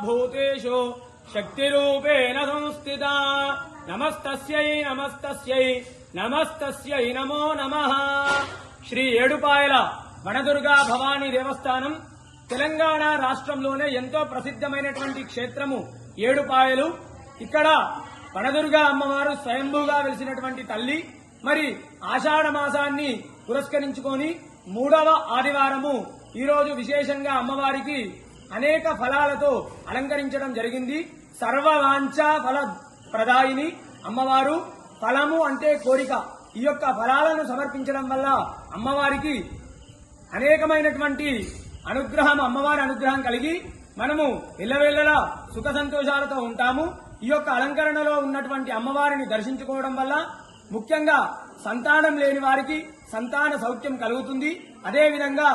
భూతేషు శక్తిరూపేణ సంస్థితా నమస్తస్యై నమస్తస్యై నమస్తస్యై నమో నమః. శ్రీ ఏడుపాయల వనదుర్గా భవానీ దేవస్థానం తెలంగాణ రాష్ట్రంలోనే ఎంతో ప్రసిద్ధమైనటువంటి క్షేత్రము ఏడుపాయలు. ఇక్కడ వనదుర్గా అమ్మవారు స్వయంభూగా వెలిసినటువంటి తల్లి. మరి ఆషాఢ మాసాన్ని పురస్కరించుకొని 3వ ఆదివారము ఈరోజు విశేషంగా అమ్మవారికి అనేక ఫలాలతో అలంకరించడం జరిగింది. సర్వవాంఛా ఫల ప్రదాయిని అమ్మవారు. ఫలము అంటే కోరిక. ఈ యొక్క ఫలాలను సమర్పించడం వల్ల అమ్మవారికి అనేకమైనటువంటి అమ్మవారి అనుగ్రహం కలిగి మనము ఎల్లవేళలా సుఖ సంతోషాలతో ఉంటాము. ఈ యొక్క అలంకరణలో ఉన్నటువంటి అమ్మవారిని దర్శించుకోవడం వల్ల ముఖ్యంగా సంతానం లేని వారికి సంతాన సౌఖ్యం కలుగుతుంది. అదేవిధంగా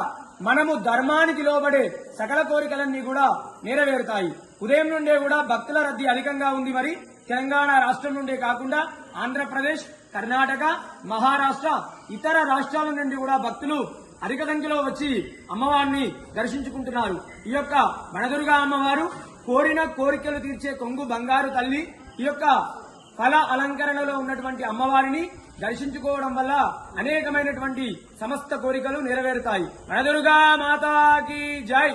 మనము ధర్మానికి లోబడే సకల కోరికలన్నీ కూడా నెరవేరుతాయి. ఉదయం నుండే కూడా భక్తుల రద్దీ అధికంగా ఉంది. మరి తెలంగాణ రాష్ట్రం నుండే కాకుండా ఆంధ్రప్రదేశ్, కర్ణాటక, మహారాష్ట్ర, ఇతర రాష్ట్రాల నుండి కూడా భక్తులు అధిక సంఖ్యలో వచ్చి అమ్మవారిని దర్శించుకుంటున్నారు. ఈ యొక్క వనదుర్గా అమ్మవారు కోరిన కోరికలు తీర్చే కొంగు బంగారు తల్లి. ఈ యొక్క ఫల అలంకరణలో ఉన్నటువంటి అమ్మవారిని దర్శించుకోవడం వల్ల అనేకమైనటువంటి సమస్త కోరికలు నెరవేరుతాయి. వనదుర్గా మాతాకి జై.